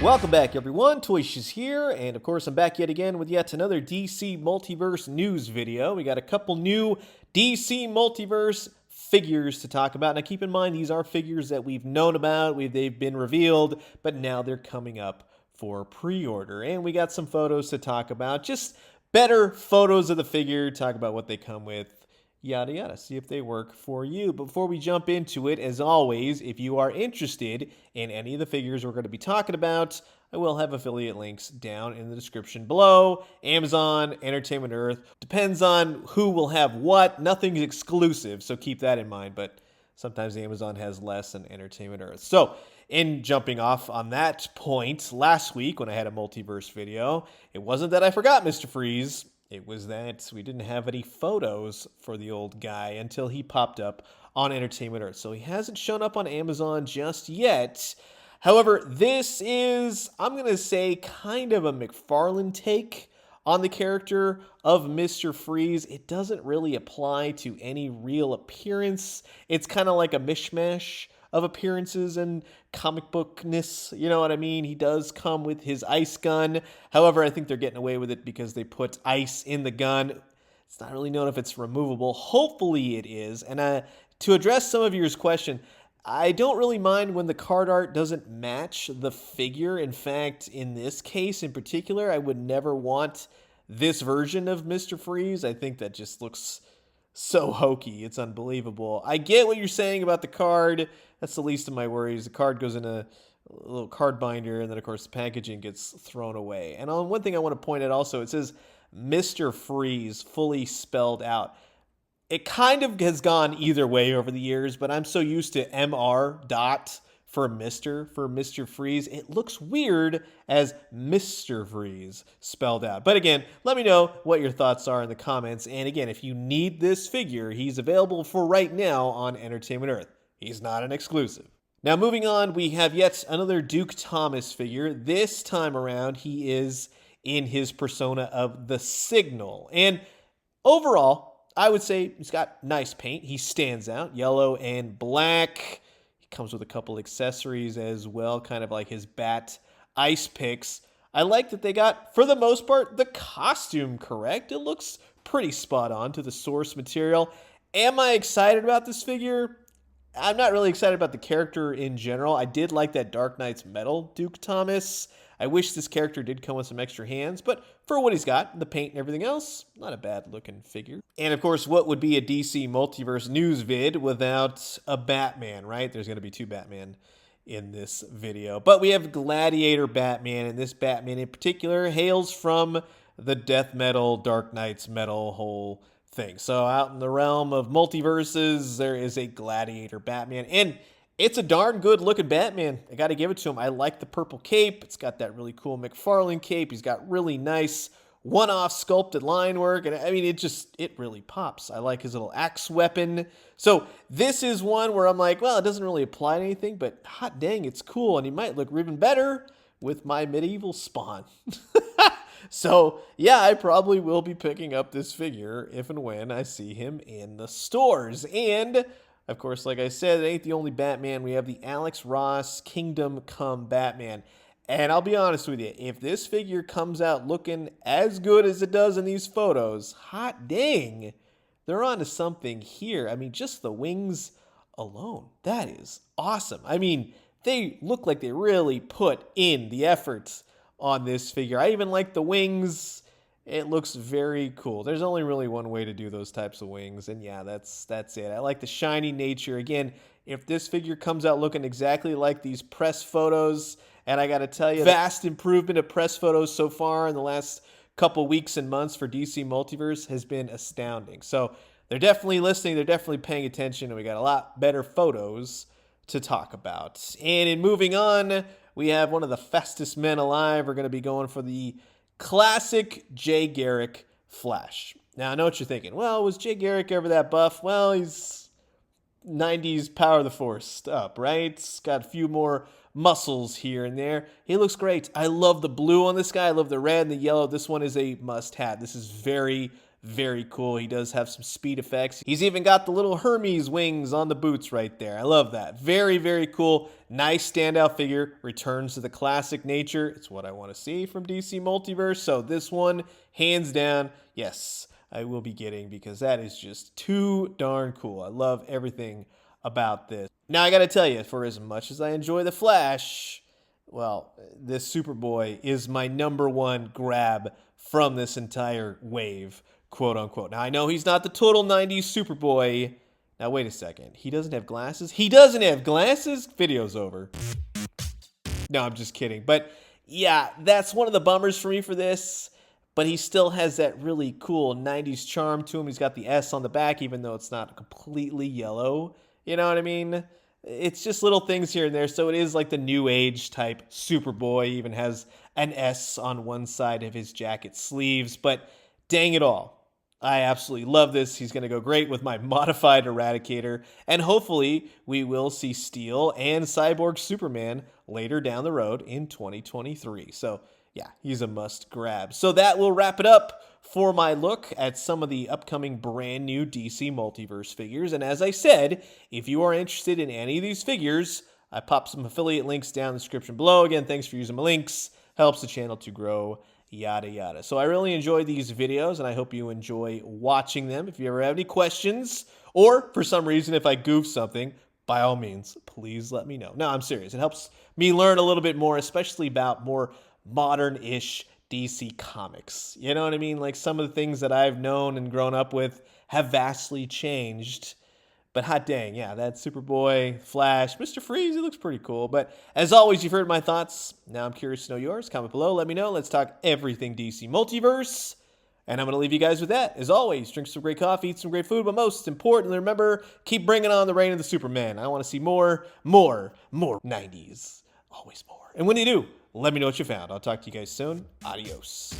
Welcome back, everyone. Toyshiz here, and of course, I'm back yet again with yet another DC Multiverse news video. We got a couple new DC Multiverse figures to talk about. Now, keep in mind, these are figures that we've known about, they've been revealed, but now they're coming up for pre-order. And we got some photos to talk about, just better photos of the figure, talk about what they come with, yada yada, see if they work for you. Before we jump into it, as always, if you are interested in any of the figures we're going to be talking about, I will have affiliate links down in the description below. Amazon, Entertainment Earth, depends on who will have what. Nothing's exclusive, so keep that in mind, but sometimes Amazon has less than Entertainment Earth. So, in jumping off on that point, last week when I had a multiverse video, it wasn't that I forgot Mr. Freeze. It was that we didn't have any photos for the old guy until he popped up on Entertainment Earth. So he hasn't shown up on Amazon just yet. However, this is, I'm going to say, kind of a McFarlane take on the character of Mr. Freeze. It doesn't really apply to any real appearance. It's kind of like a mishmash of appearances and comic bookness, you know what I mean? He does come with his ice gun. However, I think they're getting away with it because they put ice in the gun. It's not really known if it's removable. Hopefully it is. And to address some of your question, I don't really mind when the card art doesn't match the figure. In fact, in this case in particular, I would never want this version of Mr. Freeze. I think that just looks so hokey. It's unbelievable. I get what you're saying about the card. That's the least of my worries. The card goes in a little card binder, and then, of course, the packaging gets thrown away. And on one thing I want to point out also, it says Mr. Freeze, fully spelled out. It kind of has gone either way over the years, but I'm so used to MR dot for Mr. Freeze. It looks weird as Mr. Freeze spelled out. But again, let me know what your thoughts are in the comments. And again, if you need this figure, he's available for right now on Entertainment Earth. He's not an exclusive. Now, moving on, we have yet another Duke Thomas figure. This time around, he is in his persona of the Signal. And overall, I would say he's got nice paint. He stands out, yellow and black. He comes with a couple accessories as well, kind of like his Bat ice picks. I like that they got, for the most part, the costume correct. It looks pretty spot on to the source material. Am I excited about this figure? I'm not really excited about the character in general. I did like that Dark Knight's Metal Duke Thomas. I wish this character did come with some extra hands, but for what he's got, the paint and everything else, not a bad looking figure. And of course, what would be a DC Multiverse news vid without a Batman, right? There's going to be two Batman in this video. But we have Gladiator Batman, and this Batman in particular hails from the death metal, Dark Knight's metal whole thing. So out in the realm of multiverses, there is a Gladiator Batman, and it's a darn good looking Batman. I got to give it to him. I like the purple cape. It's got that really cool McFarlane cape. He's got really nice one-off sculpted line work, and I mean, it really pops. I like his little axe weapon. So this is one where I'm like, well, it doesn't really apply to anything, but hot dang, it's cool, and he might look even better with my medieval spawn. So, yeah, I probably will be picking up this figure if and when I see him in the stores. And, of course, like I said, it ain't the only Batman. We have the Alex Ross Kingdom Come Batman. And I'll be honest with you, if this figure comes out looking as good as it does in these photos, hot dang, they're onto something here. I mean, just the wings alone, that is awesome. I mean, they look like they really put in the efforts on this figure. I even like the wings. It looks very cool. There's only really one way to do those types of wings, and yeah, that's it. I like the shiny nature. Again, if this figure comes out looking exactly like these press photos, and I got to tell you, vast improvement of press photos so far in the last couple weeks and months for DC Multiverse has been astounding. So they're definitely listening. They're definitely paying attention, and we got a lot better photos to talk about. And in moving on, we have one of the fastest men alive. We're going to be going for the classic Garrick Flash. Now, I know what you're thinking. Well, was Garrick ever that buff? Well, he's 90s Power of the Force up, right? It's got a few more muscles here and there. He looks great. I love the blue on this guy. I love the red and the yellow. This one is a must-have. This is very, very cool. He does have some speed effects. He's even got the little Hermes wings on the boots right there. I love that. Very, very cool. Nice standout figure. Returns to the classic nature. It's what I want to see from DC Multiverse. So this one, hands down, yes, I will be getting, because that is just too darn cool. I love everything about this. Now, I got to tell you, for as much as I enjoy the Flash, well, this Superboy is my #1 grab from this entire wave, quote unquote. Now, I know he's not the total 90s Superboy. Now, wait a second. He doesn't have glasses? He doesn't have glasses? Video's over. No, I'm just kidding. But yeah, that's one of the bummers for me for this. But he still has that really cool 90s charm to him. He's got the S on the back, even though it's not completely yellow. You know what I mean? It's just little things here and there. So it is like the new age type Superboy. He even has an S on one side of his jacket sleeves. But dang it all, I absolutely love this. He's going to go great with my modified Eradicator. And hopefully we will see Steel and Cyborg Superman later down the road in 2023. So yeah, he's a must grab. So that will wrap it up for my look at some of the upcoming brand new DC Multiverse figures. And as I said, if you are interested in any of these figures, I popped some affiliate links down in the description below. Again, thanks for using my links. Helps the channel to grow, yada, yada. So I really enjoy these videos, and I hope you enjoy watching them. If you ever have any questions, or for some reason, if I goof something, by all means, please let me know. No, I'm serious. It helps me learn a little bit more, especially about more modern-ish DC comics. You know what I mean? Like, some of the things that I've known and grown up with have vastly changed. But hot dang, yeah, that Superboy, Flash, Mr. Freeze, he looks pretty cool. But as always, you've heard my thoughts. Now I'm curious to know yours. Comment below, let me know. Let's talk everything DC Multiverse. And I'm going to leave you guys with that. As always, drink some great coffee, eat some great food, but most importantly, remember, keep bringing on the reign of the Superman. I want to see more 90s. Always more. And when you do, let me know what you found. I'll talk to you guys soon. Adios.